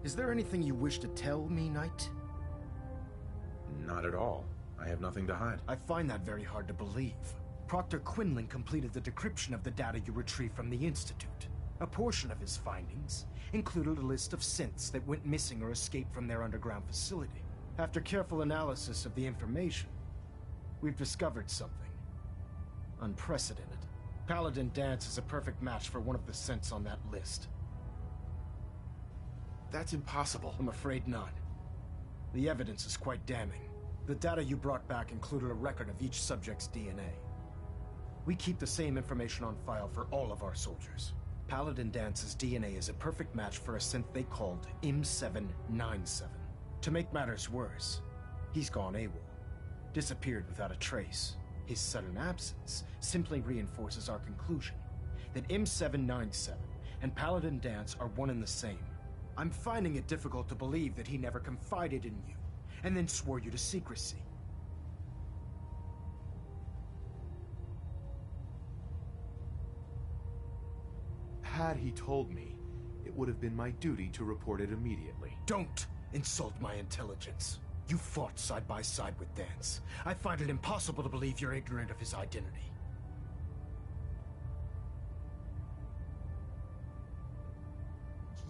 Is there anything you wish to tell me, Knight? Not at all. I have nothing to hide. I find that very hard to believe. Proctor Quinlan completed the decryption of the data you retrieved from the Institute. A portion of his findings included a list of synths that went missing or escaped from their underground facility. After careful analysis of the information, we've discovered something unprecedented. Paladin Dance is a perfect match for one of the synths on that list. That's impossible. I'm afraid not. The evidence is quite damning. The data you brought back included a record of each subject's DNA. We keep the same information on file for all of our soldiers. Paladin Dance's DNA is a perfect match for a synth they called M797. To make matters worse, he's gone AWOL, disappeared without a trace. His sudden absence simply reinforces our conclusion that M797 and Paladin Dance are one and the same. I'm finding it difficult to believe that he never confided in you, and then swore you to secrecy. Had he told me, it would have been my duty to report it immediately. Don't insult my intelligence. You fought side by side with Dance. I find it impossible to believe you're ignorant of his identity.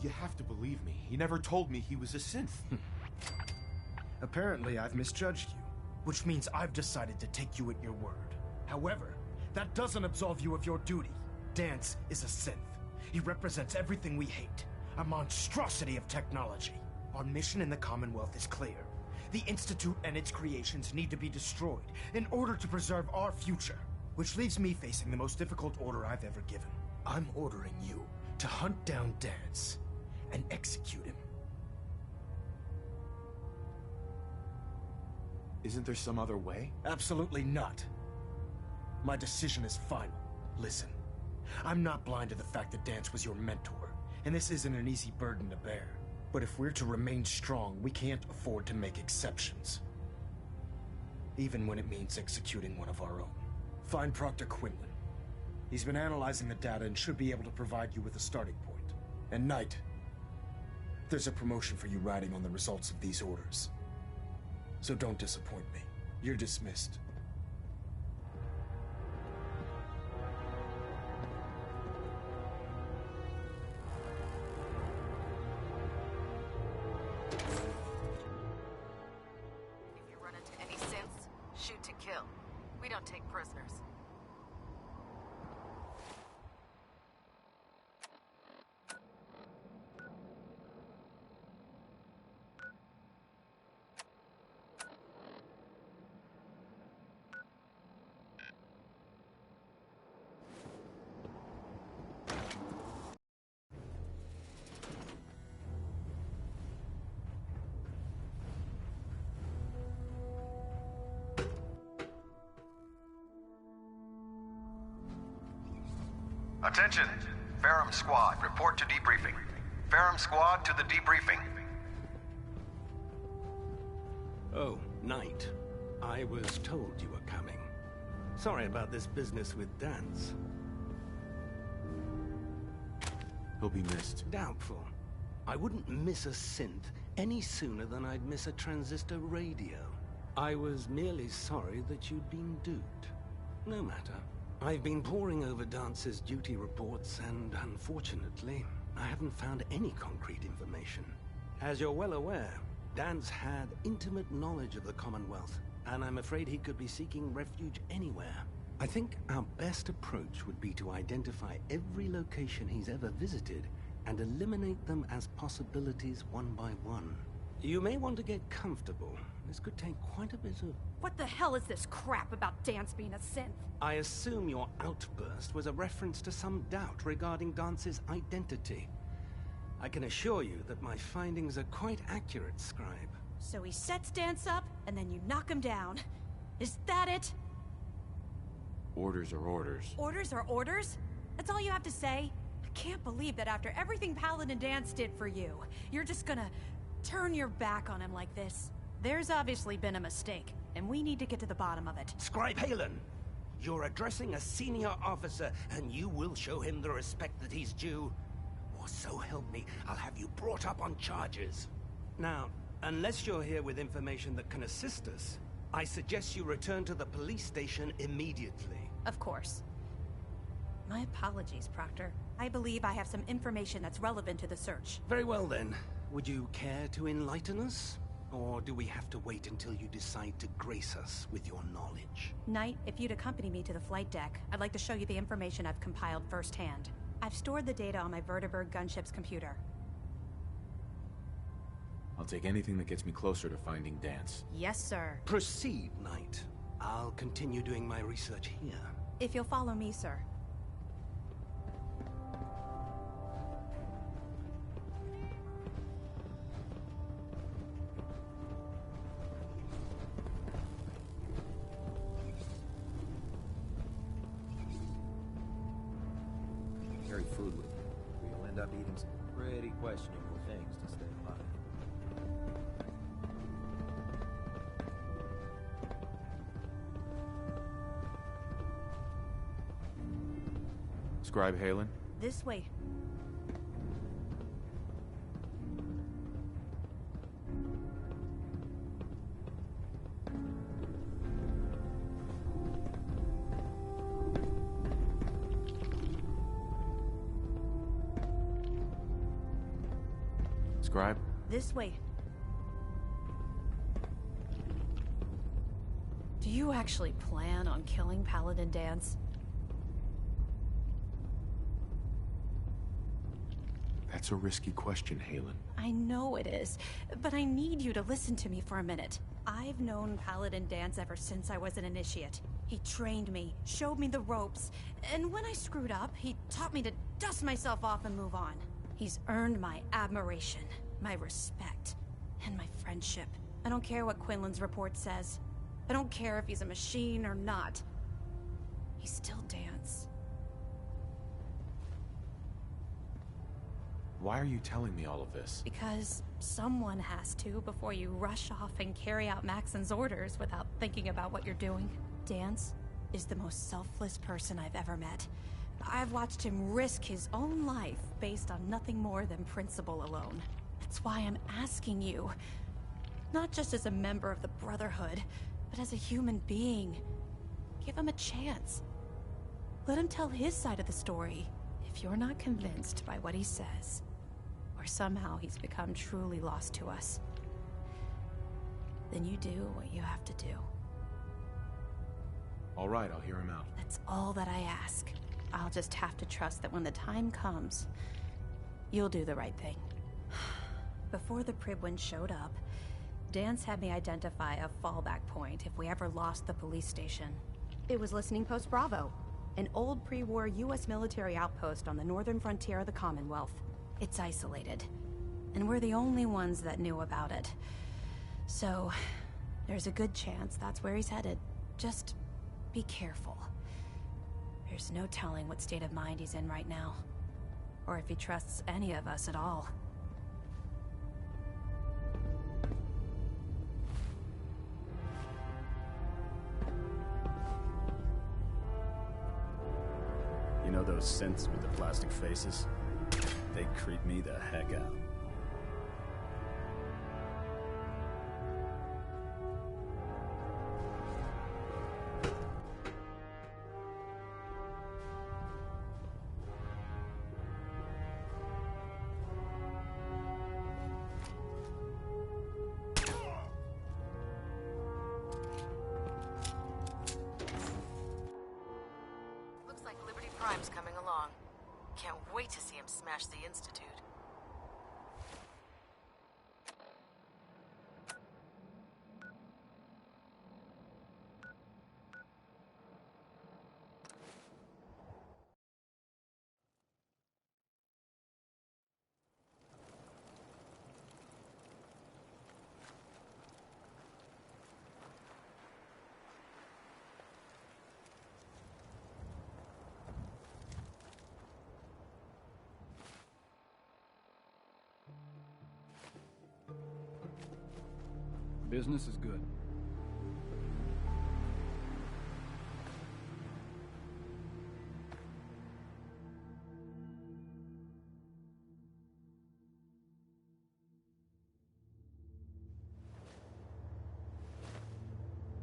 You have to believe me. He never told me he was a synth. Apparently, I've misjudged you, which means I've decided to take you at your word. However, that doesn't absolve you of your duty. Dance is a synth. He represents everything we hate, a monstrosity of technology. Our mission in the Commonwealth is clear. The Institute and its creations need to be destroyed in order to preserve our future, which leaves me facing the most difficult order I've ever given. I'm ordering you to hunt down Dance and execute him. Isn't there some other way? Absolutely not. My decision is final. Listen, I'm not blind to the fact that Dance was your mentor, and this isn't an easy burden to bear. But if we're to remain strong, we can't afford to make exceptions. Even when it means executing one of our own. Find Proctor Quinlan. He's been analyzing the data and should be able to provide you with a starting point. And Knight, there's a promotion for you riding on the results of these orders. So don't disappoint me. You're dismissed. Take prisoners. Attention! Ferrum Squad, report to debriefing. Ferrum Squad to the debriefing. Oh, Knight. I was told you were coming. Sorry about this business with Dance. He'll be missed. Doubtful. I wouldn't miss a synth any sooner than I'd miss a transistor radio. I was merely sorry that you'd been duped. No matter. I've been poring over Dance's duty reports, and unfortunately, I haven't found any concrete information. As you're well aware, Dance had intimate knowledge of the Commonwealth, and I'm afraid he could be seeking refuge anywhere. I think our best approach would be to identify every location he's ever visited and eliminate them as possibilities one by one. You may want to get comfortable. This could take quite a bit of... What the hell is this crap about Dance being a synth? I assume your outburst was a reference to some doubt regarding Dance's identity. I can assure you that my findings are quite accurate, Scribe. So he sets Dance up, and then you knock him down. Is that it? Orders are orders. Orders are orders? That's all you have to say? I can't believe that after everything Paladin Dance did for you, you're just gonna turn your back on him like this. There's obviously been a mistake, and we need to get to the bottom of it. Scribe Halen, you're addressing a senior officer, and you will show him the respect that he's due. or so help me, I'll have you brought up on charges. Now, unless you're here with information that can assist us, I suggest you return to the police station immediately. Of course. My apologies, Proctor. I believe I have some information that's relevant to the search. Very well then. Would you care to enlighten us? Or do we have to wait until you decide to grace us with your knowledge? Knight, if you'd accompany me to the flight deck, I'd like to show you the information I've compiled firsthand. I've stored the data on my Vertibird gunship's computer. I'll take anything that gets me closer to finding Dance. Yes, sir. Proceed, Knight. I'll continue doing my research here. If you'll follow me, sir. Carry food with you, or you'll end up eating some pretty questionable things to stay alive. Scribe Halen? This way. Scribe? This way. Do you actually plan on killing Paladin Dance? That's a risky question, Halen. I know it is, but I need you to listen to me for a minute. I've known Paladin Dance ever since I was an initiate. He trained me, showed me the ropes, and when I screwed up, he taught me to dust myself off and move on. He's earned my admiration, my respect, and my friendship. I don't care what Quinlan's report says. I don't care if he's a machine or not. He's still Dance. Why are you telling me all of this? Because someone has to before you rush off and carry out Maxon's orders without thinking about what you're doing. Dance is the most selfless person I've ever met. I've watched him risk his own life based on nothing more than principle alone. That's why I'm asking you, not just as a member of the Brotherhood, but as a human being. Give him a chance. Let him tell his side of the story. If you're not convinced by what he says, or somehow he's become truly lost to us, then you do what you have to do. All right, I'll hear him out. That's all that I ask. I'll just have to trust that when the time comes, you'll do the right thing. Before the Pribwin showed up, Dance had me identify a fallback point if we ever lost the police station. It was Listening Post Bravo, an old pre-war US military outpost on the northern frontier of the Commonwealth. It's isolated, and we're the only ones that knew about it. So, there's a good chance that's where he's headed. Just be careful. There's no telling what state of mind he's in right now, or if he trusts any of us at all. You know those synths with the plastic faces? They creep me the heck out. Looks like Liberty Prime's coming along. Can't wait to see him smash the Institute. Business is good.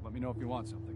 Let me know if you want something.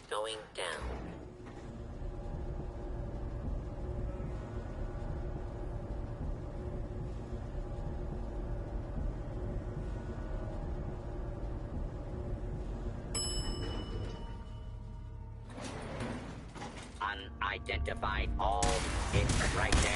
Going down. Unidentified all. It's right there.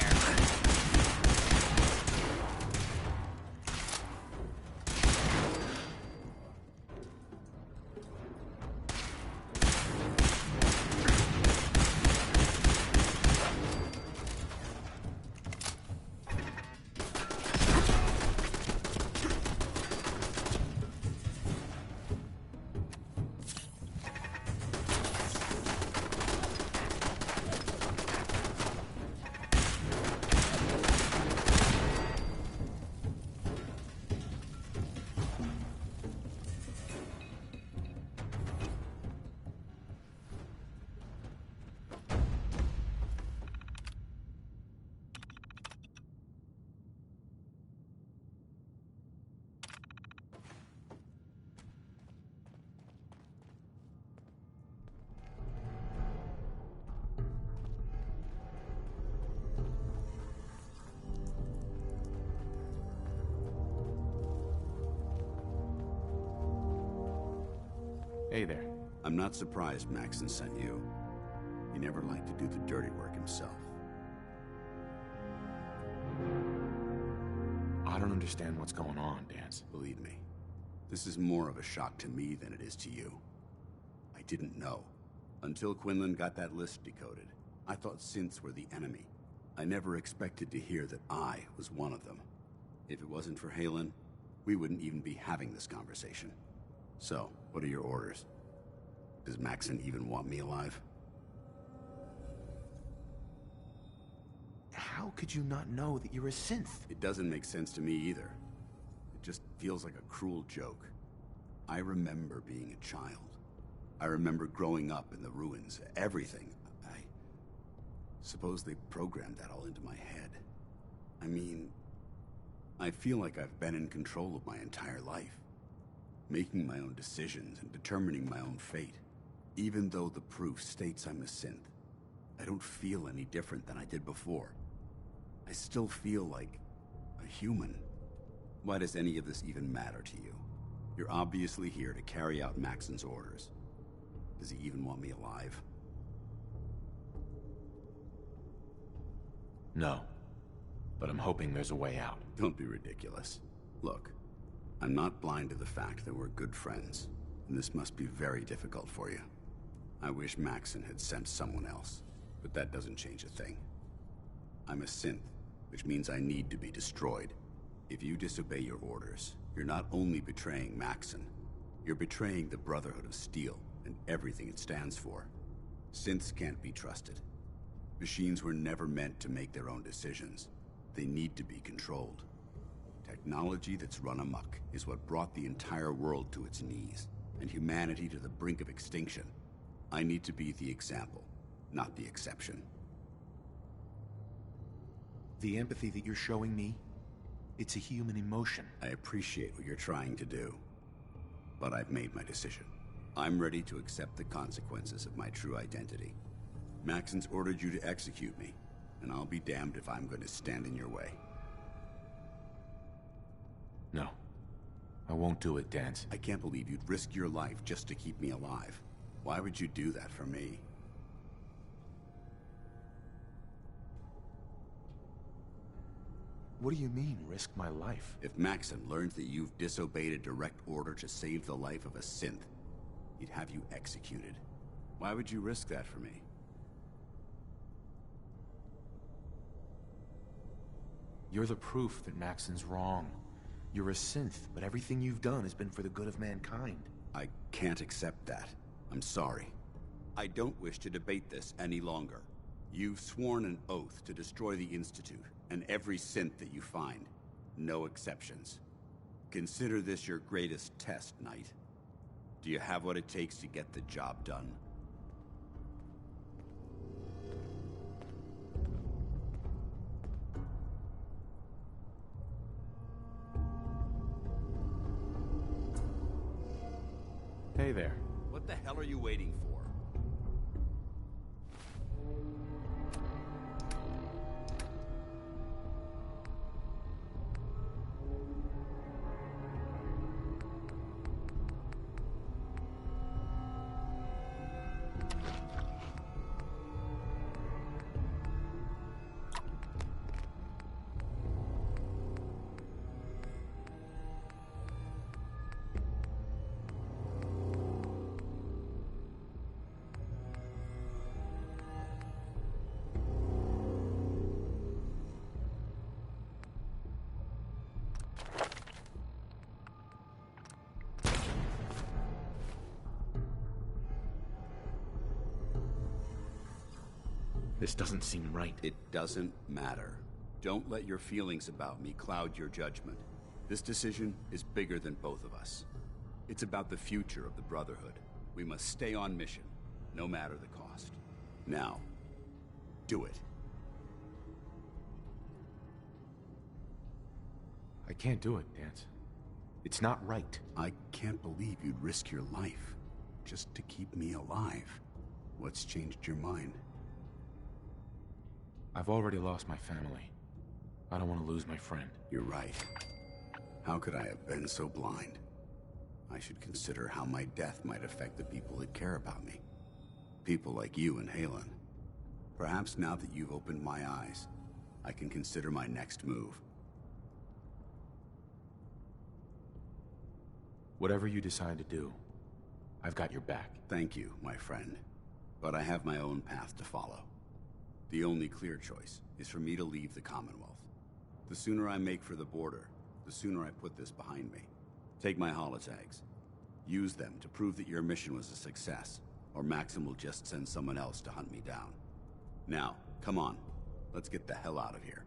Hey there. I'm not surprised Maxon sent you. He never liked to do the dirty work himself. I don't understand what's going on, Dance. Believe me, this is more of a shock to me than it is to you. I didn't know. Until Quinlan got that list decoded, I thought synths were the enemy. I never expected to hear that I was one of them. If it wasn't for Halen, we wouldn't even be having this conversation. So, what are your orders? Does Maxon even want me alive? How could you not know that you're a synth? It doesn't make sense to me either. It just feels like a cruel joke. I remember being a child. I remember growing up in the ruins. Everything. Suppose they programmed that all into my head. I mean, I feel like I've been in control of my entire life, making my own decisions and determining my own fate. Even though the proof states I'm a synth, I don't feel any different than I did before. I still feel like a human. Why does any of this even matter to you? You're obviously here to carry out Maxon's orders. Does he even want me alive? No. But I'm hoping there's a way out. Don't be ridiculous. Look, I'm not blind to the fact that we're good friends, and this must be very difficult for you. I wish Maxon had sent someone else, but that doesn't change a thing. I'm a synth, which means I need to be destroyed. If you disobey your orders, you're not only betraying Maxon, you're betraying the Brotherhood of Steel and everything it stands for. Synths can't be trusted. Machines were never meant to make their own decisions. They need to be controlled. Technology that's run amok is what brought the entire world to its knees, and humanity to the brink of extinction. I need to be the example, not the exception. The empathy that you're showing me, it's a human emotion. I appreciate what you're trying to do, but I've made my decision. I'm ready to accept the consequences of my true identity. Maxon's ordered you to execute me, and I'll be damned if I'm going to stand in your way. No. I won't do it, Dance. I can't believe you'd risk your life just to keep me alive. Why would you do that for me? What do you mean, risk my life? If Maxon learns that you've disobeyed a direct order to save the life of a synth, he'd have you executed. Why would you risk that for me? You're the proof that Maxon's wrong. You're a synth, but everything you've done has been for the good of mankind. I can't accept that. I'm sorry. I don't wish to debate this any longer. You've sworn an oath to destroy the Institute, and every synth that you find. No exceptions. Consider this your greatest test, Knight. Do you have what it takes to get the job done? Hey there. What the hell are you waiting for? This doesn't seem right. It doesn't matter. Don't let your feelings about me cloud your judgment. This decision is bigger than both of us. It's about the future of the Brotherhood. We must stay on mission, no matter the cost. Now, do it. I can't do it, Dance. It's not right. I can't believe you'd risk your life just to keep me alive. What's changed your mind? I've already lost my family. I don't want to lose my friend. You're right. How could I have been so blind? I should consider how my death might affect the people that care about me. People like you and Halen. Perhaps now that you've opened my eyes, I can consider my next move. Whatever you decide to do, I've got your back. Thank you, my friend. But I have my own path to follow. The only clear choice is for me to leave the Commonwealth. The sooner I make for the border, the sooner I put this behind me. Take my holotags. Use them to prove that your mission was a success, or Maxim will just send someone else to hunt me down. Now, come on. Let's get the hell out of here.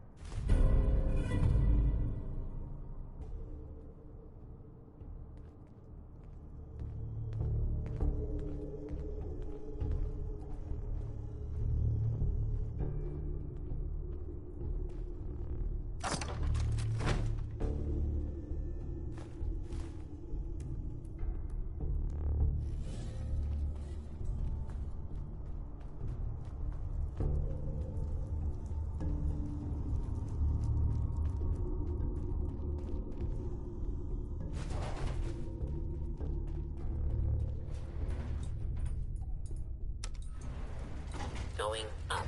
going up.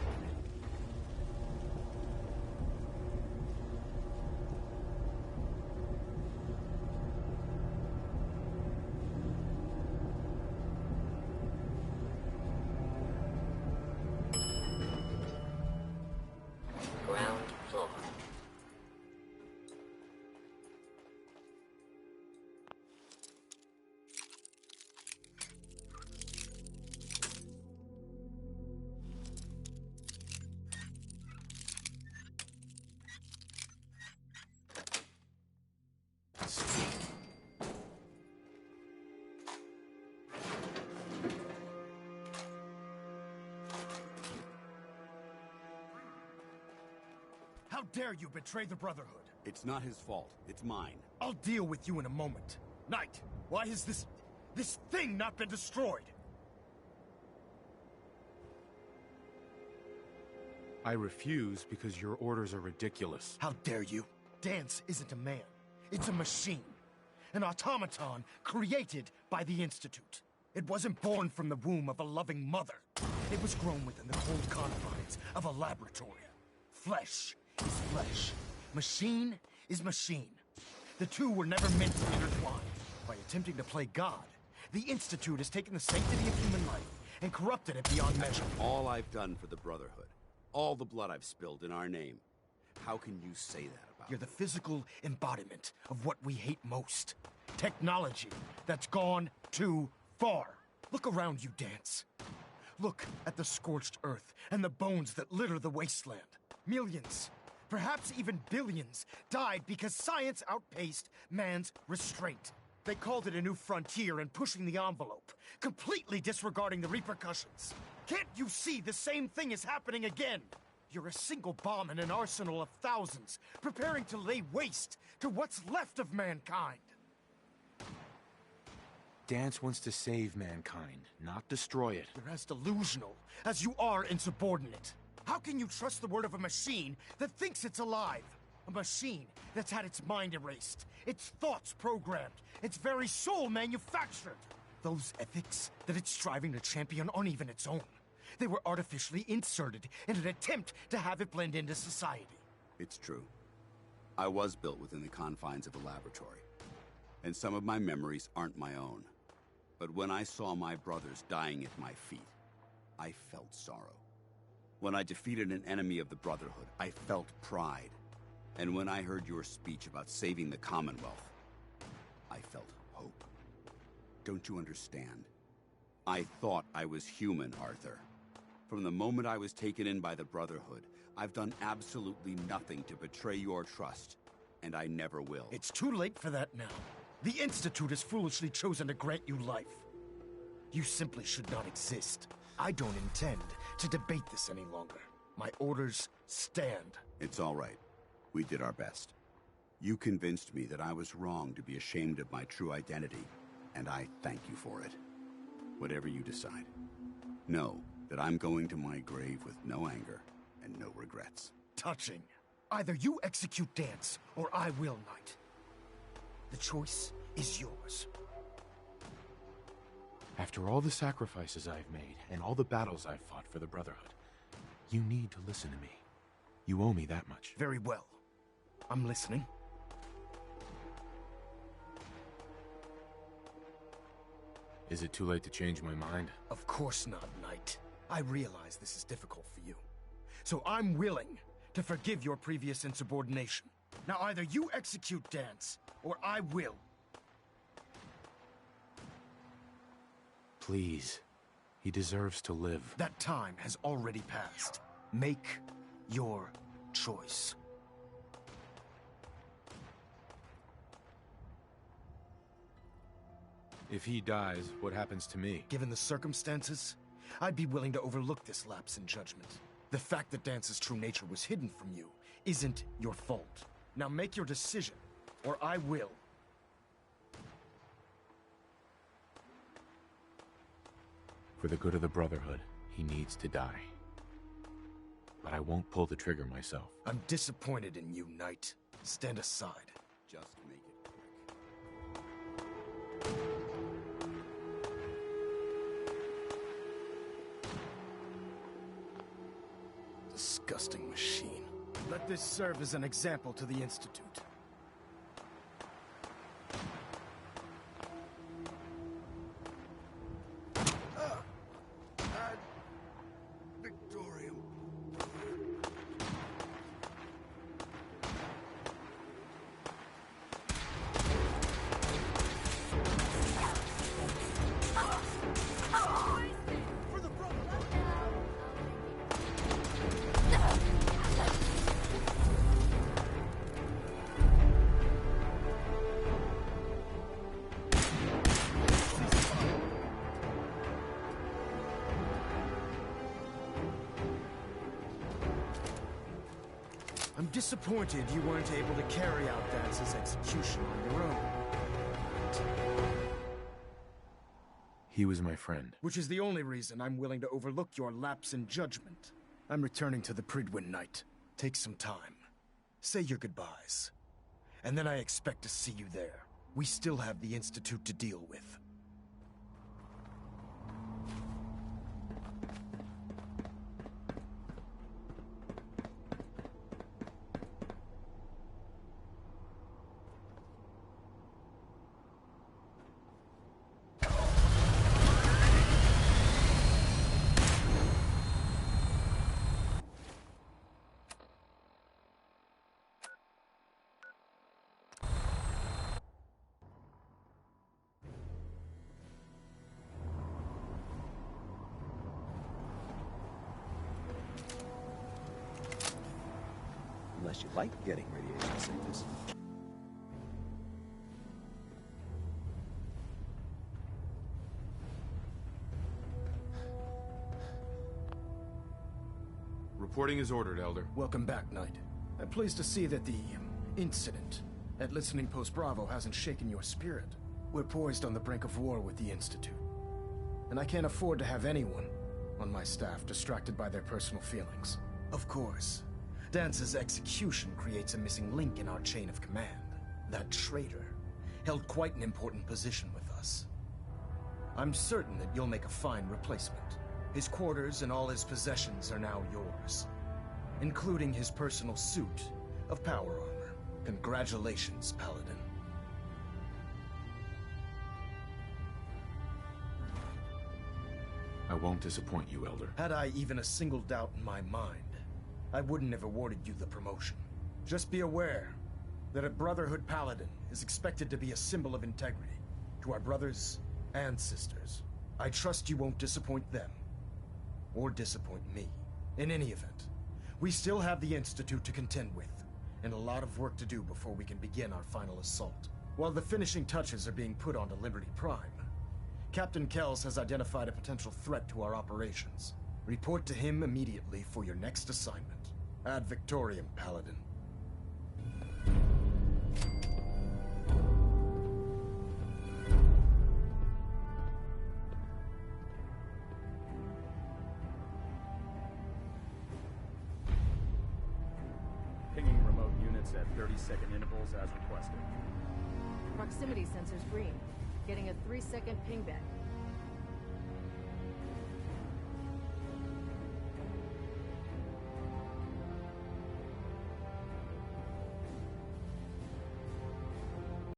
Ground floor. How dare you betray the Brotherhood? It's not his fault. It's mine. I'll deal with you in a moment. Knight, why has this thing not been destroyed? I refuse because your orders are ridiculous. How dare you? Dance isn't a man. It's a machine. An automaton created by the Institute. It wasn't born from the womb of a loving mother. It was grown within the cold confines of a laboratory. Flesh is flesh. Machine is machine. The two were never meant to intertwine. By attempting to play God, the Institute has taken the sanctity of human life and corrupted it beyond measure. All I've done for the Brotherhood, all the blood I've spilled in our name, how can you say that about You're the physical embodiment of what we hate most. Technology that's gone too far. Look around you, Dance. Look at the scorched earth and the bones that litter the wasteland. Millions, perhaps even billions, died because science outpaced man's restraint. They called it a new frontier and pushing the envelope, completely disregarding the repercussions. Can't you see the same thing is happening again? You're a single bomb in an arsenal of thousands, preparing to lay waste to what's left of mankind. Dance wants to save mankind, not destroy it. You're as delusional as you are insubordinate. How can you trust the word of a machine that thinks it's alive? A machine that's had its mind erased, its thoughts programmed, its very soul manufactured. Those ethics that it's striving to champion aren't even its own. They were artificially inserted in an attempt to have it blend into society. It's true. I was built within the confines of a laboratory, and some of my memories aren't my own. But when I saw my brothers dying at my feet, I felt sorrow. When I defeated an enemy of the Brotherhood, I felt pride. And when I heard your speech about saving the Commonwealth, I felt hope. Don't you understand? I thought I was human, Arthur. From the moment I was taken in by the Brotherhood, I've done absolutely nothing to betray your trust, and I never will. It's too late for that now. The Institute has foolishly chosen to grant you life. You simply should not exist. I don't intend to debate this any longer. My orders stand. It's all right. We did our best. You convinced me that I was wrong to be ashamed of my true identity, and I thank you for it. Whatever you decide, know that I'm going to my grave with no anger and no regrets. Touching. Either you execute Dance, or I will, Knight. The choice is yours. After all the sacrifices I've made, and all the battles I've fought for the Brotherhood, you need to listen to me. You owe me that much. Very well. I'm listening. Is it too late to change my mind? Of course not, Knight. I realize this is difficult for you. So I'm willing to forgive your previous insubordination. Now either you execute Dance, or I will. Please. He deserves to live. That time has already passed. Make your choice. If he dies, what happens to me? Given the circumstances, I'd be willing to overlook this lapse in judgment. The fact that Dance's true nature was hidden from you isn't your fault. Now make your decision, or I will. For the good of the Brotherhood, he needs to die. But I won't pull the trigger myself. I'm disappointed in you, Knight. Stand aside. Just make it quick. disgusting machine. Let this serve as an example to the Institute. Victorium. I'm disappointed you weren't able to carry out Dance's execution on your own. He was my friend. Which is the only reason I'm willing to overlook your lapse in judgment. I'm returning to the Pridwin Night. Take some time. Say your goodbyes. And then I expect to see you there. We still have the Institute to deal with. Unless you like getting radiation sickness. Reporting is ordered, Elder. Welcome back, Knight. I'm pleased to see that the incident at Listening Post Bravo hasn't shaken your spirit. We're poised on the brink of war with the Institute. And I can't afford to have anyone on my staff distracted by their personal feelings. Of course, Dance's execution creates a missing link in our chain of command. That traitor held quite an important position with us. I'm certain that you'll make a fine replacement. His quarters and all his possessions are now yours, including his personal suit of power armor. Congratulations, Paladin. I won't disappoint you, Elder. Had I even a single doubt in my mind, I wouldn't have awarded you the promotion. Just be aware that a Brotherhood Paladin is expected to be a symbol of integrity to our brothers and sisters. I trust you won't disappoint them, or disappoint me. In any event, we still have the Institute to contend with, and a lot of work to do before we can begin our final assault. While the finishing touches are being put onto Liberty Prime, Captain Kells has identified a potential threat to our operations. Report to him immediately for your next assignment. Ad Victoriam, Paladin. Pinging remote units at 30-second intervals as requested. Proximity sensor's green. Getting a 3-second ping back.